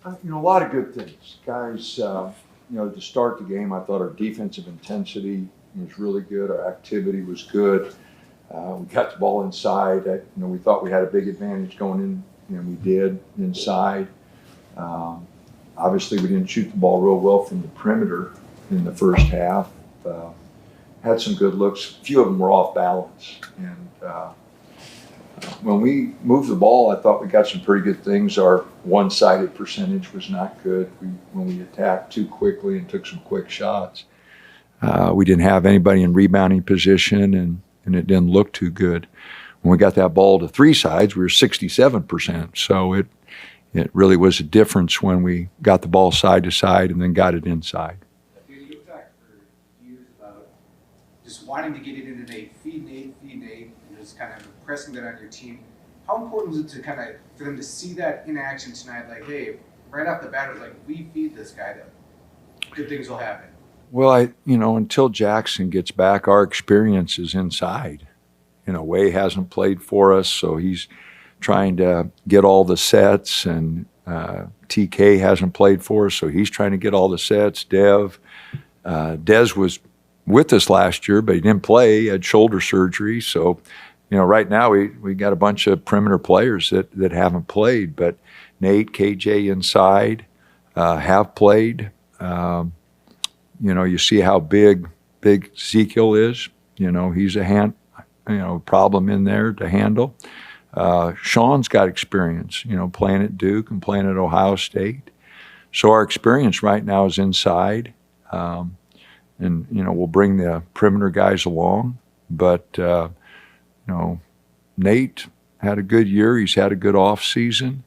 A lot of good things. Guys, to start the game, I thought our defensive intensity was really good. Our activity was good. We got the ball inside. We thought we had a big advantage going in, and we did inside. Obviously, we didn't shoot the ball real well from the perimeter in the first half. Had some good looks. A few of them were off balance. And when we moved the ball, I thought we got some pretty good things. Our one-sided percentage was not good. When we attacked too quickly and took some quick shots, we didn't have anybody in rebounding position, and it didn't look too good. When we got that ball to three sides, we were 67%. So it really was a difference when we got the ball side to side and then got it inside. You talked for years about just wanting to get it into Nate, feed Nate, and just kind of pressing that on your team. How important was it to kind of for them to see that in action tonight? Like, hey, right off the bat, it was like, we feed this guy, that good things will happen. Well, until Jackson gets back, our experience is inside. Way hasn't played for us, so he's trying to get all the sets, and TK hasn't played for us, so he's trying to get all the sets. Dez was with us last year, but he didn't play. He had shoulder surgery, so right now we got a bunch of perimeter players that haven't played, but Nate, KJ inside have played. You see how big Ezekiel is. He's a problem in there to handle. Sean's got experience, playing at Duke and playing at Ohio State. So our experience right now is inside. And we'll bring the perimeter guys along. But, Nate had a good year. He's had a good off season.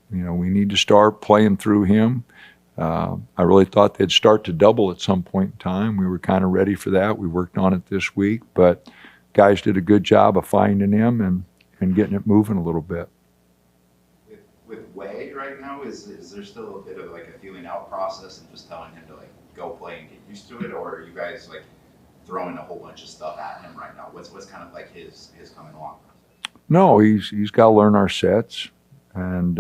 We need to start playing through him. I really thought they'd start to double at some point in time. We were kind of ready for that. We worked on it this week, but guys did a good job of finding him and getting it moving a little bit. With Way right now, is there still a bit of like a feeling out process and just telling him to like go play and get used to it, or are you guys like throwing a whole bunch of stuff at him right now? What's kind of like his coming along process? No, he's got to learn our sets, and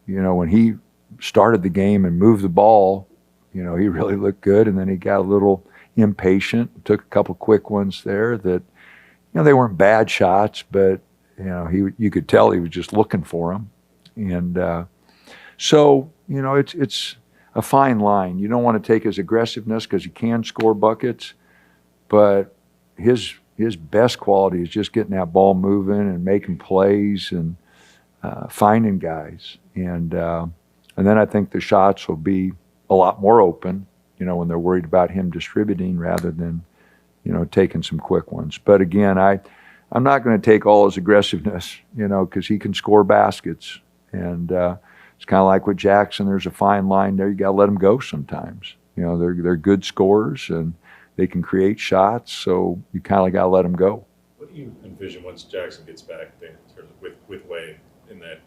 when he started the game and moved the ball, he really looked good, and then he got a little impatient, took a couple quick ones there that, they weren't bad shots, but, you could tell he was just looking for them. And so, it's a fine line. You don't want to take his aggressiveness because he can score buckets, but his best quality is just getting that ball moving and making plays and finding guys. And then I think the shots will be a lot more open, when they're worried about him distributing rather than, taking some quick ones. But again, I'm not going to take all his aggressiveness, because he can score baskets. And it's kind of like with Jackson. There's a fine line there. You got to let him go sometimes. They're good scorers and they can create shots. So you kind of got to let them go. What do you envision once Jackson gets back then, in terms of with Way in that?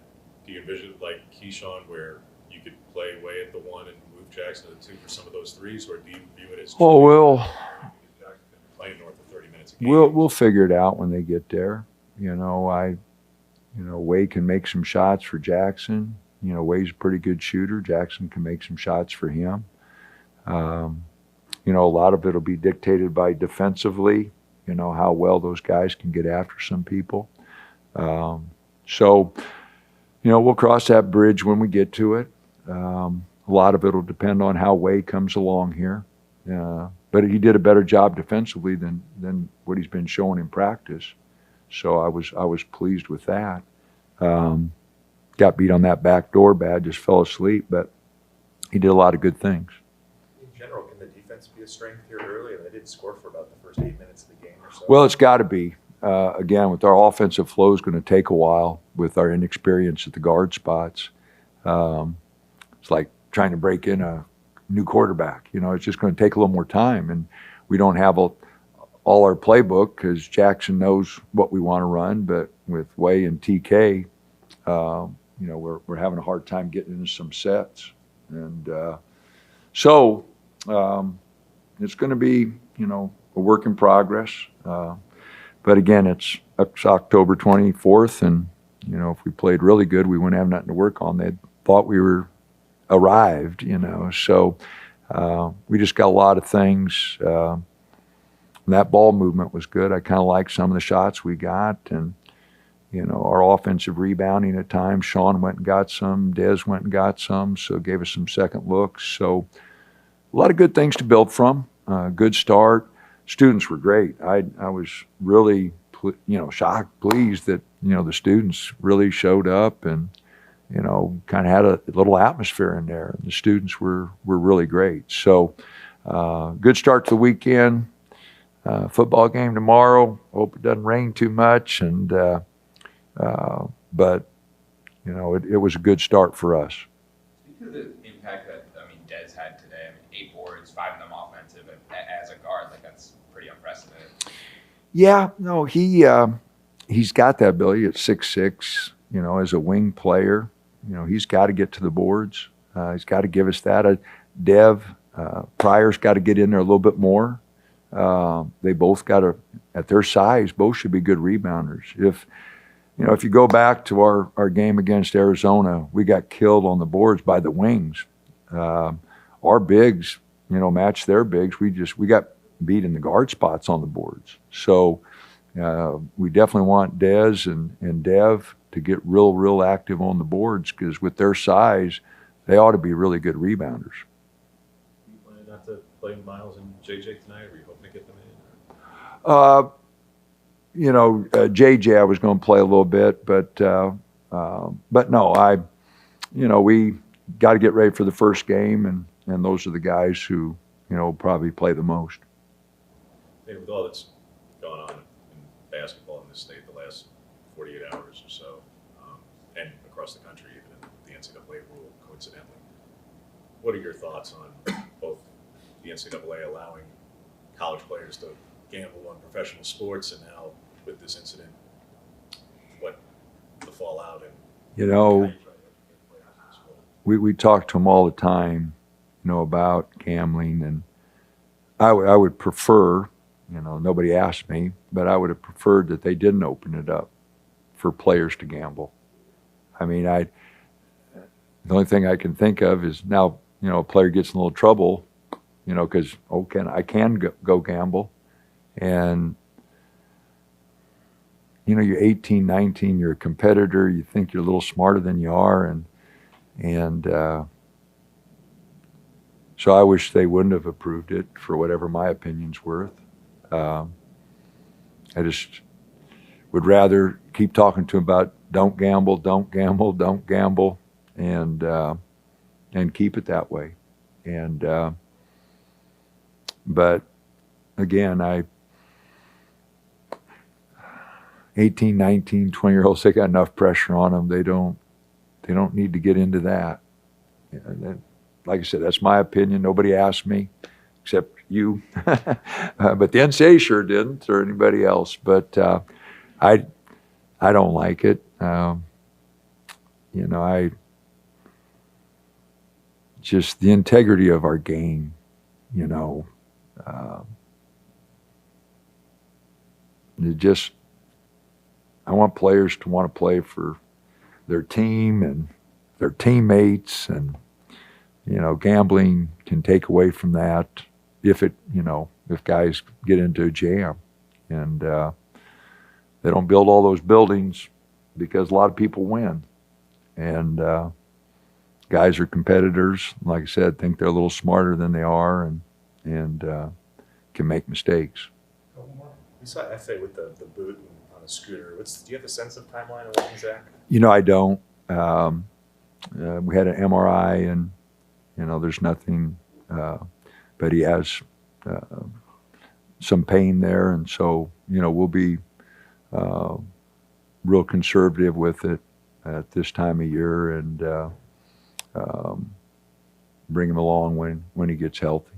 Do you envision like Keyshawn where you could play Way at the one and move Jackson to the two for some of those threes, or do you view it as playing north of 30 minutes a game? We'll figure it out when they get there. Way can make some shots for Jackson. Way's a pretty good shooter. Jackson can make some shots for him. A lot of it will be dictated by defensively, how well those guys can get after some people. So we'll cross that bridge when we get to it. A lot of it will depend on how Way comes along here. But he did a better job defensively than what he's been showing in practice. So I was pleased with that. Got beat on that back door bad, just fell asleep, but he did a lot of good things. In general, can the defense be a strength here early? They didn't score for about the first 8 minutes of the game or so. Well, it's got to be. Again, with our offensive flow is going to take a while with our inexperience at the guard spots. It's like trying to break in a new quarterback. It's just going to take a little more time, and we don't have all our playbook because Jackson knows what we want to run. But with Way and TK, we're having a hard time getting into some sets, and so it's going to be a work in progress. But again, it's October 24th, and You know, if we played really good, we wouldn't have nothing to work on. They thought we were arrived, you know. So we just got a lot of things. That ball movement was good. I kind of liked some of the shots we got, and you know, our offensive rebounding at times. Sean went and got some. Des went and got some, so gave us some second looks. So a lot of good things to build from. Good start. Students were great. I was really shocked, pleased that the students really showed up and kind of had a little atmosphere in there. The students were really great. So good start to the weekend. Football game tomorrow. Hope it doesn't rain too much, and but it was a good start for us. Speak to the impact that Des had today. 8 boards, 5 of them offensive, as a guard. Like, that's pretty unprecedented. Yeah, no, he's got that ability at 6'6". As a wing player, he's got to get to the boards. He's got to give us that. Dev Pryor's got to get in there a little bit more. They both got to, at their size, both should be good rebounders. If you go back to our game against Arizona, we got killed on the boards by the wings. Our bigs, matched their bigs. We got beat in the guard spots on the boards. So we definitely want Dez and Dev to get real active on the boards, because with their size, they ought to be really good rebounders. You planning not to play Miles and JJ tonight, or are you hoping to get them in? JJ I was going to play a little bit, but no, we got to get ready for the first game, and those are the guys who, probably play the most. Hey, with all that's gone on in basketball in this state the last 48 hours or so, and across the country, even in the NCAA rule, coincidentally, what are your thoughts on both the NCAA allowing college players to gamble on professional sports, and now with this incident, what the fallout and we talk to them all the time, about gambling, and I would prefer, nobody asked me, but I would have preferred that they didn't open it up for players to gamble. The only thing I can think of is now, a player gets in a little trouble, because I can go gamble, and you're 18, 19, you're a competitor, you think you're a little smarter than you are, and so I wish they wouldn't have approved it, for whatever my opinion's worth. I just would rather keep talking to them about don't gamble, and keep it that way. And but again, 18, 19, 20-year-olds, they got enough pressure on them. They don't need to get into that. And like I said, that's my opinion. Nobody asked me except you. But the NCAA sure didn't, or anybody else. But I don't like it. Just the integrity of our game, I want players to want to play for their team and their teammates, and gambling can take away from that if guys get into a jam, and they don't build all those buildings because a lot of people win, and guys are competitors. Like I said, think they're a little smarter than they are, and can make mistakes. We saw FA with the boot on a scooter. Do you have a sense of timeline of when Zach? I don't. We had an MRI, and there's nothing, but he has some pain there, and so we'll be real conservative with it at this time of year, and bring him along when he gets healthy.